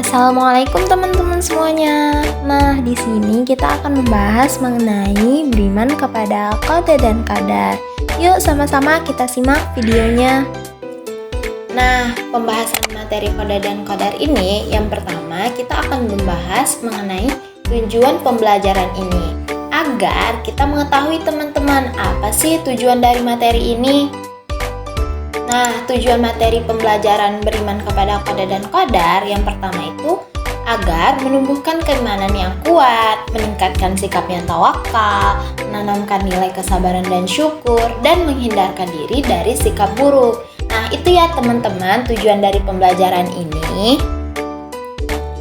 Assalamualaikum teman-teman semuanya. Nah, di sini kita akan membahas mengenai beriman kepada qada dan qadar. Yuk sama-sama kita simak videonya. Nah, pembahasan materi qada dan qadar ini, yang pertama kita akan membahas mengenai tujuan pembelajaran ini. Agar kita mengetahui teman-teman, apa sih tujuan dari materi ini? Nah, tujuan materi pembelajaran beriman kepada qada dan qadar yang pertama itu agar menumbuhkan keimanan yang kuat, meningkatkan sikap yang tawakal, menanamkan nilai kesabaran dan syukur, dan menghindarkan diri dari sikap buruk. Nah, itu ya teman-teman tujuan dari pembelajaran ini.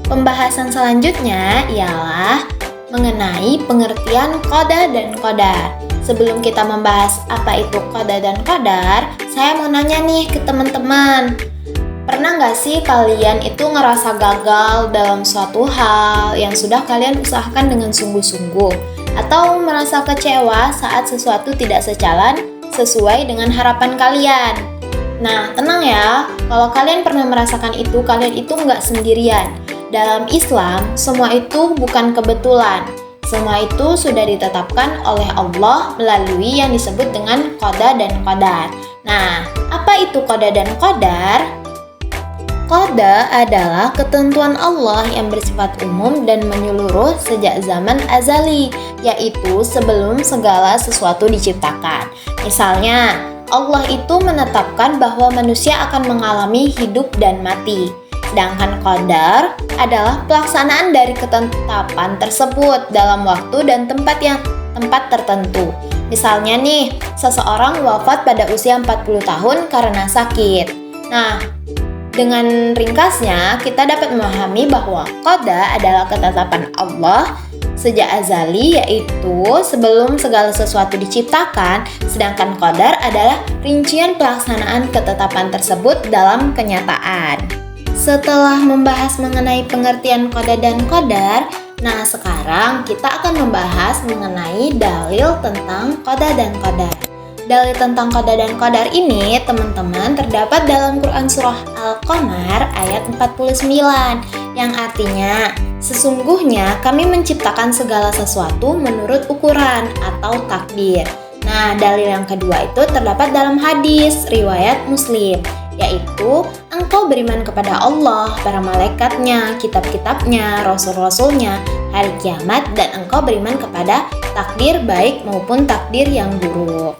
Pembahasan selanjutnya ialah mengenai pengertian qada dan qadar. Sebelum kita membahas apa itu qada dan qadar, saya mau nanya nih ke teman-teman. Pernah nggak sih kalian itu ngerasa gagal dalam suatu hal yang sudah kalian usahakan dengan sungguh-sungguh? Atau merasa kecewa saat sesuatu tidak sejalan sesuai dengan harapan kalian? Nah, tenang ya, kalau kalian pernah merasakan itu, kalian itu nggak sendirian. Dalam Islam, semua itu bukan kebetulan. Semua itu sudah ditetapkan oleh Allah melalui yang disebut dengan qada dan qadar. Nah, apa itu qada dan qadar? Qada adalah ketentuan Allah yang bersifat umum dan menyeluruh sejak zaman azali, yaitu sebelum segala sesuatu diciptakan. Misalnya, Allah itu menetapkan bahwa manusia akan mengalami hidup dan mati. Sedangkan qadar adalah pelaksanaan dari ketetapan tersebut dalam waktu dan tempat tertentu. Misalnya nih, seseorang wafat pada usia 40 tahun karena sakit. Nah, dengan ringkasnya kita dapat memahami bahwa qada adalah ketetapan Allah sejak azali, yaitu sebelum segala sesuatu diciptakan, sedangkan qadar adalah rincian pelaksanaan ketetapan tersebut dalam kenyataan. Setelah membahas mengenai pengertian qada dan qadar, nah sekarang kita akan membahas mengenai dalil tentang qada dan qadar. Dalil tentang qada dan qadar ini, teman-teman, terdapat dalam Quran Surah Al-Qamar ayat 49, yang artinya, sesungguhnya kami menciptakan segala sesuatu menurut ukuran atau takdir. Nah, dalil yang kedua itu terdapat dalam hadis riwayat Muslim, yaitu engkau beriman kepada Allah, para malaikatnya, kitab-kitabnya, rasul-rasulnya, hari kiamat, dan engkau beriman kepada takdir baik maupun takdir yang buruk.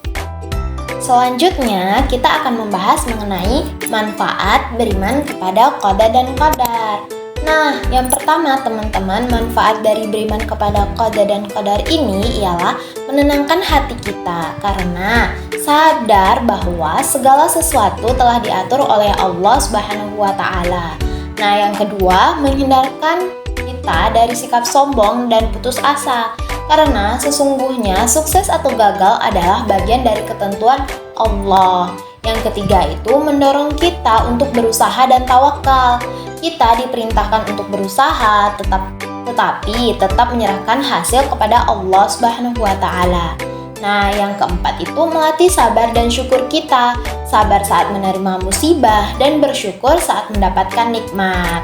Selanjutnya, kita akan membahas mengenai manfaat beriman kepada qada dan qadar. Nah, yang pertama teman-teman, manfaat dari beriman kepada qada dan qadar ini ialah menenangkan hati kita karena sadar bahwa segala sesuatu telah diatur oleh Allah Subhanahu wa Ta'ala. Nah, yang kedua, menghindarkan kita dari sikap sombong dan putus asa karena sesungguhnya sukses atau gagal adalah bagian dari ketentuan Allah. Yang ketiga itu mendorong kita untuk berusaha dan tawakal. Kita diperintahkan untuk berusaha, tetapi tetap menyerahkan hasil kepada Allah Subhanahu wa Ta'ala. Nah, yang keempat itu melatih sabar dan syukur kita. Sabar saat menerima musibah dan bersyukur saat mendapatkan nikmat.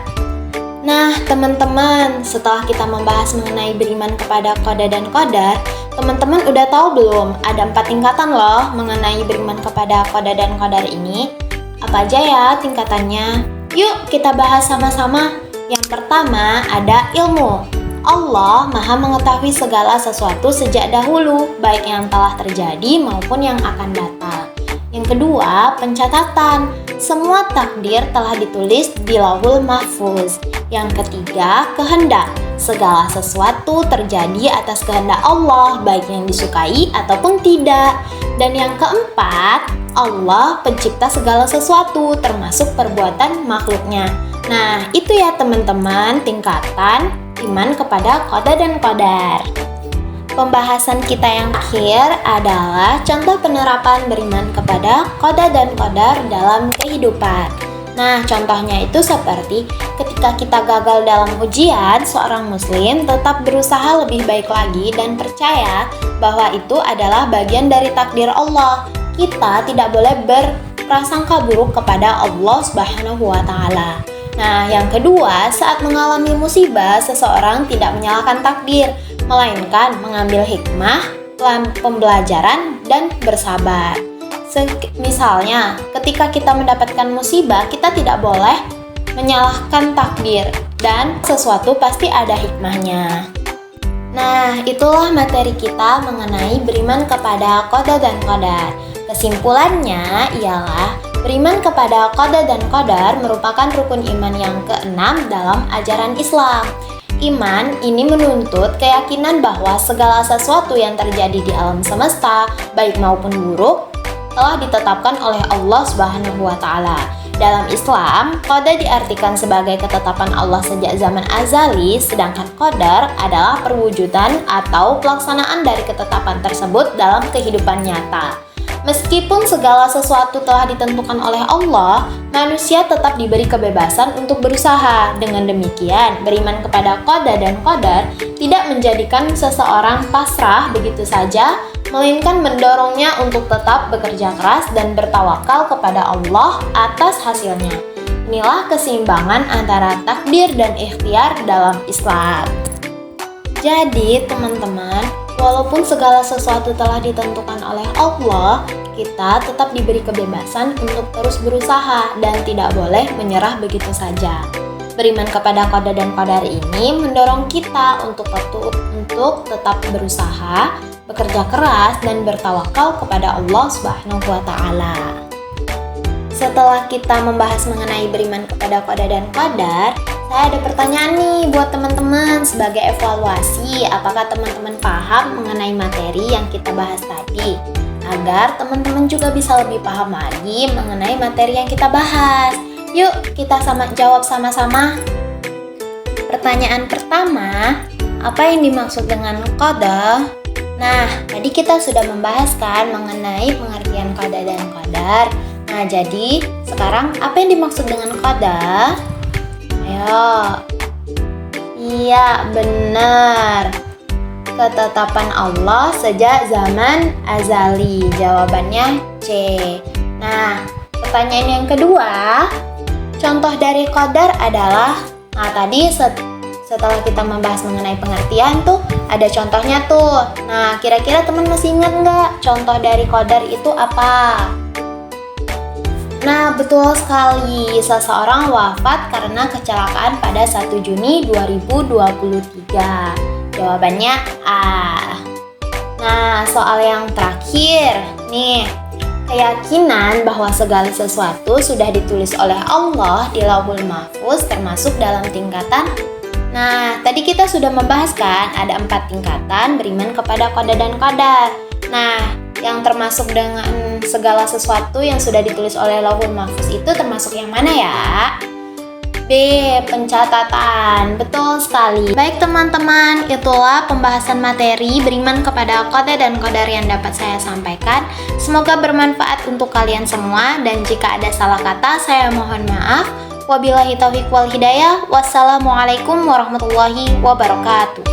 Nah, teman-teman, setelah kita membahas mengenai beriman kepada qada dan qadar, teman-teman udah tahu belum? Ada 4 tingkatan loh mengenai beriman kepada qada dan qadar ini. Apa aja ya tingkatannya? Yuk kita bahas sama-sama. Yang pertama ada ilmu. Allah Maha mengetahui segala sesuatu sejak dahulu, baik yang telah terjadi maupun yang akan datang. Yang kedua, pencatatan. Semua takdir telah ditulis di Lauhul Mahfuz. Yang ketiga, kehendak. Segala sesuatu terjadi atas kehendak Allah, baik yang disukai ataupun tidak. Dan yang keempat, Allah pencipta segala sesuatu, termasuk perbuatan makhluknya. Nah, itu ya teman-teman tingkatan iman kepada qada dan qadar. Pembahasan kita yang akhir adalah contoh penerapan beriman kepada qada dan qadar dalam kehidupan. Nah, contohnya itu seperti ketika kita gagal dalam ujian, seorang muslim tetap berusaha lebih baik lagi dan percaya bahwa itu adalah bagian dari takdir Allah. Kita tidak boleh berprasangka buruk kepada Allah Subhanahu wa Ta'ala. Nah, yang kedua, saat mengalami musibah, seseorang tidak menyalahkan takdir, melainkan mengambil hikmah, pembelajaran, dan bersabar. Misalnya, ketika kita mendapatkan musibah, kita tidak boleh menyalahkan takdir, dan sesuatu pasti ada hikmahnya. Nah, itulah materi kita mengenai beriman kepada qada dan qadar. Kesimpulannya ialah beriman kepada qada dan qadar merupakan rukun iman yang keenam dalam ajaran Islam. Iman ini menuntut keyakinan bahwa segala sesuatu yang terjadi di alam semesta, baik maupun buruk, telah ditetapkan oleh Allah Subhanahu wa Ta'ala. Dalam Islam, qada diartikan sebagai ketetapan Allah sejak zaman azali, sedangkan qadar adalah perwujudan atau pelaksanaan dari ketetapan tersebut dalam kehidupan nyata. Meskipun segala sesuatu telah ditentukan oleh Allah, manusia tetap diberi kebebasan untuk berusaha. Dengan demikian, beriman kepada qada dan qadar tidak menjadikan seseorang pasrah begitu saja, melainkan mendorongnya untuk tetap bekerja keras dan bertawakal kepada Allah atas hasilnya. Inilah keseimbangan antara takdir dan ikhtiar dalam Islam. Jadi, teman-teman, walaupun segala sesuatu telah ditentukan oleh Allah, kita tetap diberi kebebasan untuk terus berusaha dan tidak boleh menyerah begitu saja. Beriman kepada qada dan qadar ini mendorong kita untuk tetap berusaha, bekerja keras, dan bertawakal kepada Allah Subhanahu wa Ta'ala. Setelah kita membahas mengenai beriman kepada qada dan qadar, saya ada pertanyaan nih buat teman-teman sebagai evaluasi. Apakah teman-teman paham mengenai materi yang kita bahas tadi? Agar teman-teman juga bisa lebih paham lagi mengenai materi yang kita bahas. Yuk, kita jawab sama-sama. Pertanyaan pertama, apa yang dimaksud dengan qada? Nah, tadi kita sudah membahaskan mengenai pengertian qada dan qadar. Nah, jadi sekarang apa yang dimaksud dengan qada? Ayo. Iya, benar. Ketetapan Allah sejak zaman azali. Jawabannya C. Nah, pertanyaan yang kedua, contoh dari qadar adalah, nah tadi setelah kita membahas mengenai pengertian tuh, ada contohnya tuh. Nah, kira-kira teman masih ingat nggak contoh dari qadar itu apa? Nah, betul sekali. Seseorang wafat karena kecelakaan pada 1 Juni 2023. Jawabannya A. Nah, soal yang terakhir nih. Keyakinan bahwa segala sesuatu sudah ditulis oleh Allah di Lauhul Mahfuz termasuk dalam tingkatan. Nah, tadi kita sudah membahaskan ada 4 tingkatan beriman kepada qada dan qadar. Nah, yang termasuk dengan segala sesuatu yang sudah ditulis oleh Lauhul Mahfuz itu termasuk yang mana ya? B. Pencatatan. Betul sekali. Baik teman-teman, itulah pembahasan materi beriman kepada qada dan qadar yang dapat saya sampaikan. Semoga bermanfaat untuk kalian semua, dan jika ada salah kata saya mohon maaf. Wabillahi taufiq wal hidayah. Wassalamualaikum warahmatullahi wabarakatuh.